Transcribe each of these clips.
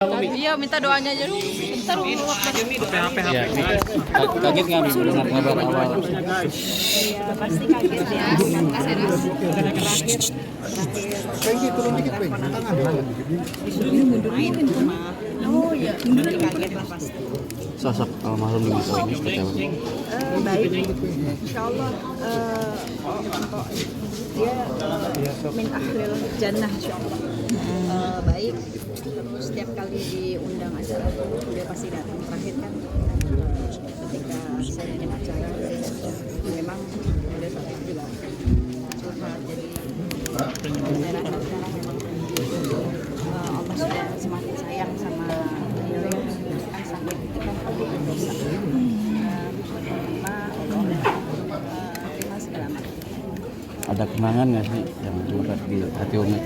Iya, minta doanya aja dulu. Bentar dulu. Ya, kaget nggak nih mendengar kabar awal? Iya, pasti kaget ya. Kan serius. Kayak turun dikit, Bang. Tangan. Main ke rumah. Oh iya, kaget lah pasti. Sosok almarhum di Wisma ini seperti apa? Baik, insya Allah dia min akhiril jannah insya Allah. Baik, terus setiap kali diundang acara dia pasti datang. Terakhir kan ketika saya bikin acara memang dia sampai juga curhat, jadi saya rasa sekarang memang Allah sudah semakin sayang sama beliau yang kan sakit itu kan dosa. Terima segala macam. Ada kenangan nggak sih yang melekat di hati Umi?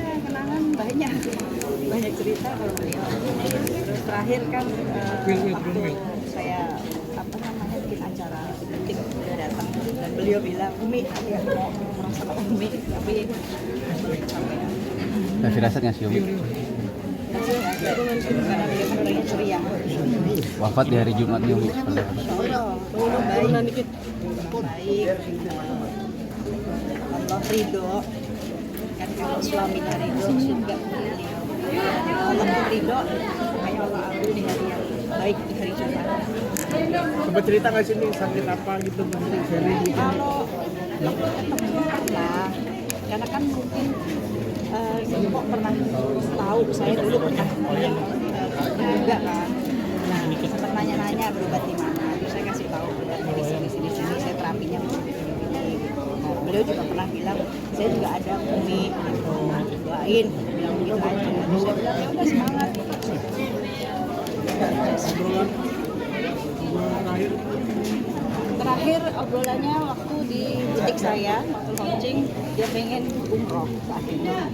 Banyak cerita kalau beliau. Terus terakhir kan waktu saya bikin acara penting dia datang dan beliau bilang Umi ya mau sama Umi tapi sampai Ada firasat nggak sih Umi? karena beliau kan orangnya ceria. Wafat di hari Jumat nih Umi. Baik, Allah ridho kan kalau suaminya ridho surga beliau. Allah ridho supaya Allah ambil di hari yang baik di hari Jumat. Coba cerita nggak sih nih sakit apa gitu begini seri gitu. Kalau ketemu pernah, karena kan mungkin kok pernah tahu saya dulu pernah juga kan. Nah, sempat nanya-nanya berobat di mana. Terus saya kasih tahu berobatnya di sini saya terapinya begini. Nah, beliau juga pernah bilang saya juga ada Umi gitu, doain bilang begitu aja. Terus saya bilang ya udah semangat. Terakhir obrolannya waktu di butik saya, waktu launching dia pengen umroh akhirnya.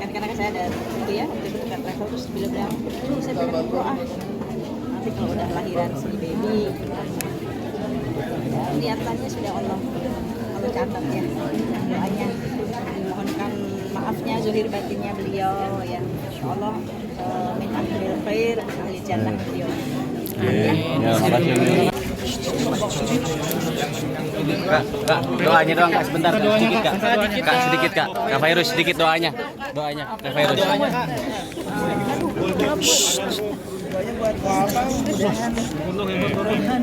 Kan karena saya ada itu ya, waktu itu bukan travel terus beliau bilang, saya pengen umroh nanti kalau udah lahiran si baby. Ya, niatannya sudah Allah catat ya, doanya mohonkan maafnya zahir batinnya beliau ya, insyaallah min akhiril khair ahli jannah beliau. Ya, makasih. Kak, doanya doang Kak sebentar. Sedikit Kak. Kak sedikit Kak. Kak Virus sedikit doanya. Doanya Kak Virus. Doanya buat Bapak, mudah-mudahan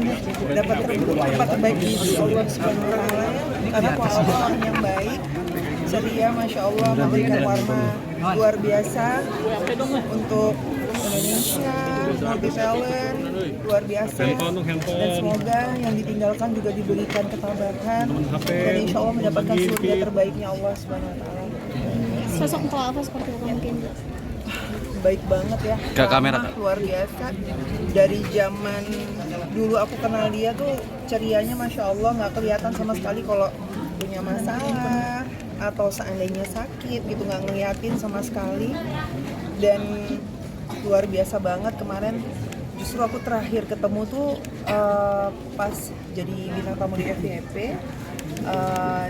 dapat tempat terbaik di Allah Subhanahu wa Ta'ala, karena Pak Allah orang yang baik, ceria, masya Allah, memberikan warna luar biasa untuk Indonesia, multi talent luar biasa, dan semoga yang ditinggalkan juga diberikan ketabahan dan insya Allah mendapatkan surga terbaiknya Allah Subhanahu wa Ta'ala. Sosok Pak Alfa seperti apa mungkin? Baik banget ya, Ke kamera, ramah, luar biasa. Dari zaman dulu aku kenal dia tuh cerianya masya Allah, nggak kelihatan sama sekali kalau punya masalah atau seandainya sakit gitu, nggak ngeliatin sama sekali, dan luar biasa banget. Kemarin justru aku terakhir ketemu tuh pas jadi bintang tamu di FYP,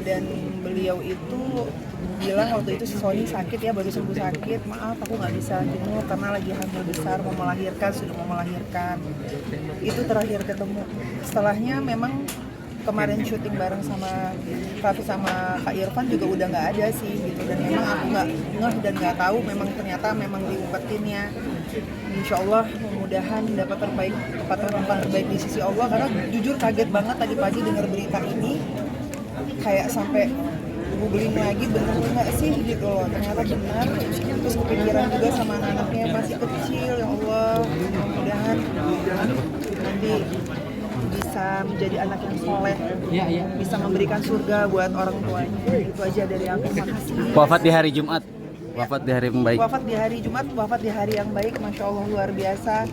dan beliau itu bilang waktu itu si Sony sakit ya, baru sembuh sakit, maaf aku nggak bisa jenguk karena lagi hamil besar, mau melahirkan, sudah mau melahirkan. Itu terakhir ketemu. Setelahnya memang kemarin syuting bareng sama Raffi sama Kak Irfan juga udah nggak ada sih gitu, dan memang aku nggak ngeh dan nggak tahu memang ternyata memang diumpetinnya. Insya Allah mudah-mudahan dapat tempat terbaik di sisi Allah, karena jujur kaget banget tadi pagi dengar berita ini, kayak sampai googling lagi bener nggak sih gitu loh, ternyata benar. Terus kepikiran juga sama anak-anaknya masih kecil, ya Allah, mudah-mudahan nanti bisa menjadi anak yang soleh, bisa memberikan surga buat orang tuanya. Itu aja dari aku, makasih. Wafat di hari Jumat. Wafat di hari yang baik. Wafat di hari Jumat, wafat di hari yang baik, masya Allah luar biasa.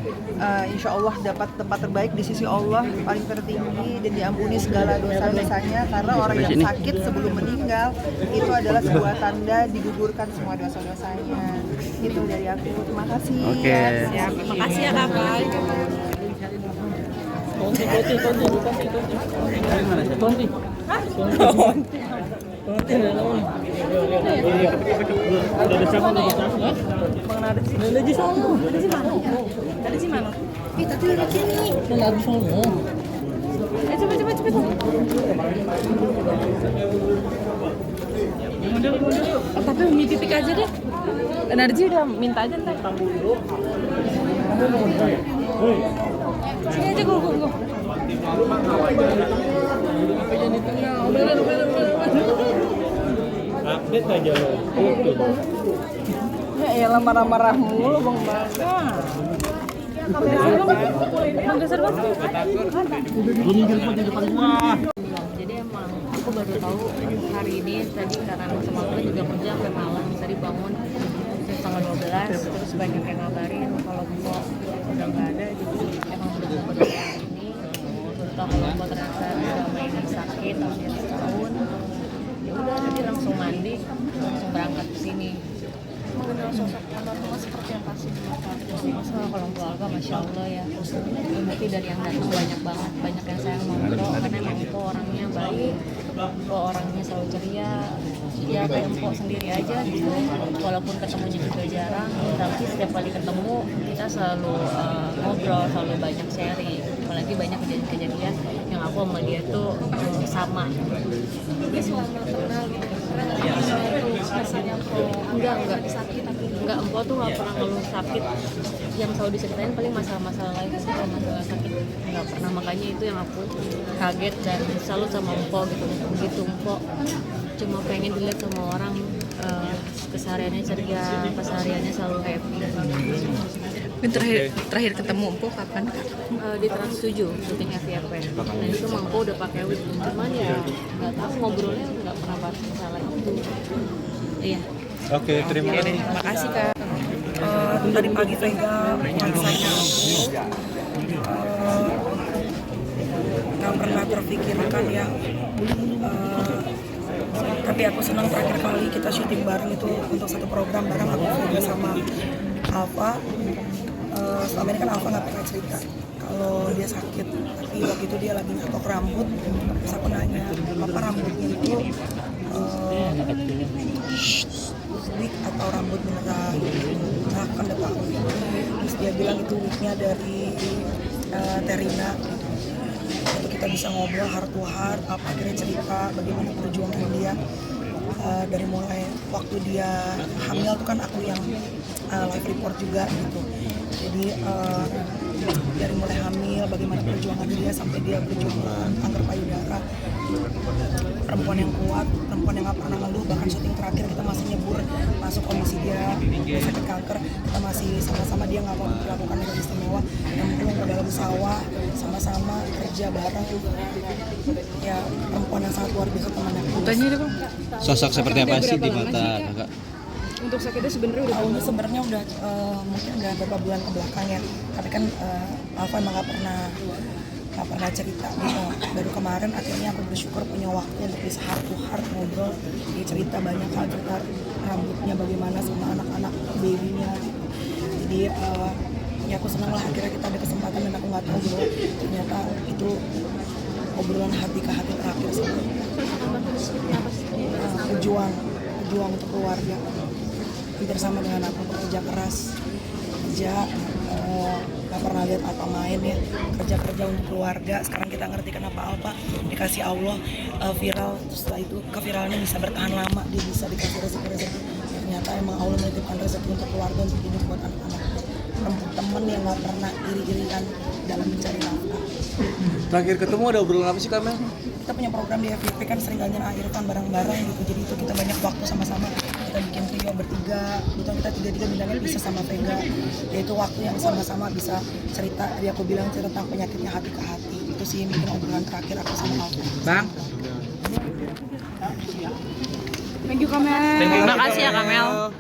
Insya Allah dapat tempat terbaik di sisi Allah paling tertinggi, dan diampuni segala dosa-dosanya, karena orang yang sakit sebelum meninggal itu adalah sebuah tanda digugurkan semua dosa-dosanya. Itu dari aku, terima kasih. Oke. Ya, makasih ya Kak. Tonti. Udah ada siapa? Ada di mana? Ih, tadi ada sini. Nggak bisa ngomong. Cepet. Tapi Umi titik aja deh. Energi udah minta aja ntar. Sini aja gue. Update aja lo. Ya elah marah-marah mulu Bang Baga. Bang Dasar Bang. Lu minggir di depan gua. Jadi emang aku baru tahu hari ini tadi karena semalam juga kerja sampai malam, tadi bangun setengah 12 terus banyak yang ngabarin kalau kok udah nggak ada, jadi emang udah baru hari ini baru tahu kalau kok ternyata udah ini sakit hampir setahun. Ya udah jadi langsung mandi langsung berangkat ke sini. Mengenal sosok almarhumah seperti apa sih? Masalah kalau keluarga masya Allah ya, mungkin dari yang datang banyak yang sayang sama Mpok karena emang Mpok orangnya baik, Mpok orangnya selalu ceria, ya kayak Mpok sendiri aja gitu. Walaupun ketemunya juga jarang, tapi setiap kali ketemu kita selalu ngobrol, selalu banyak sharing, apalagi banyak kejadian-kejadian yang aku sama dia tuh sama. Tapi selama kenal gitu, rasanya enggak sakit, tapi enggak, Mpok tuh nggak pernah ngeluh sakit. Yang selalu diceritain paling masalah-masalah lain sih, kalau masalah sakit nggak pernah. Makanya itu yang aku kaget dan salut sama Mpok gitu. Begitu Mpok cuma pengen dilihat sama orang kesehariannya ceria, kesehariannya selalu happy. Terakhir ketemu Mpok kapan? Di Trans 7 syuting FYP. Dan itu Mpok udah pakai wig, cuman ya nggak tahu ngobrolnya nggak pernah bahas masalah itu. Iya. Oke, terima kasih. Makasih Kak. Tadi pagi Vega puasanya nggak pernah terpikirkan ya. Tapi aku senang terakhir kali kita syuting bareng itu untuk satu program bareng aku Vega sama Alfa. Selama ini kan Alfa nggak pernah cerita kalau dia sakit, tapi waktu itu dia lagi ngetok rambut. Terus aku nanya, apa rambutnya itu wig atau rambut beneran? Nah, aku kan udah tahu. Terus dia bilang itu wignya dari Terina. Itu kita bisa ngobrol heart to heart, apa akhirnya cerita bagaimana perjuangan dia dari mulai waktu dia hamil tuh kan aku yang live report juga gitu. Jadi dari mulai hamil bagaimana perjuangan dia sampai dia berjuang kanker payudara. Perempuan yang kuat, perempuan yang gak pernah ngeluh. Bahkan syuting terakhir kita masih nyebur masuk kondisi dia sakit kanker, kita masih sama-sama, dia gak mau melakukan hal istimewa, yang penting ke dalam sawah sama-sama kerja bareng. Ya perempuan yang sangat luar biasa, teman yang tulus. Sosok seperti apa sih di mata Kakak? Untuk sakitnya sebenarnya udah Tahunnya sebenarnya udah mungkin udah beberapa bulan ke belakang ya, tapi kan Alfa emang gak pernah cerita gitu. Baru kemarin akhirnya aku bersyukur punya waktu untuk bisa heart to heart ngobrol. Dia cerita banyak hal, cerita rambutnya bagaimana sama anak-anak babynya gitu. Jadi ya aku senang lah akhirnya kita ada kesempatan, dan aku nggak tahu bahwa ternyata itu obrolan hati ke hati terakhir sama pejuang untuk keluarga. Hampir sama dengan aku, bekerja keras, gak pernah lihat apa main ya, kerja untuk keluarga. Sekarang kita ngerti kenapa Alfa dikasih Allah viral, terus setelah itu keviralnya bisa bertahan lama, dia bisa dikasih rezeki. Ternyata emang Allah menitipkan rezeki untuk keluarga, untuk hidup buat anak-anak, teman yang gak pernah iri-irian dalam mencari nafkah. Terakhir ketemu ada obrolan apa sih Kamel? Kita punya program di FYP kan, sering gantian akhir kan bareng-bareng gitu, jadi itu kita banyak waktu sama-sama. Kita bikin trio bertiga, gitu kita tiga bintangnya bisa sama Vega, yaitu waktu yang sama-sama bisa cerita. Tadi aku bilang cerita tentang penyakitnya hati ke hati, itu sih yang bikin obrolan terakhir aku sama Alfa. Bang. Thank you Kamel. Terima kasih ya Kamel.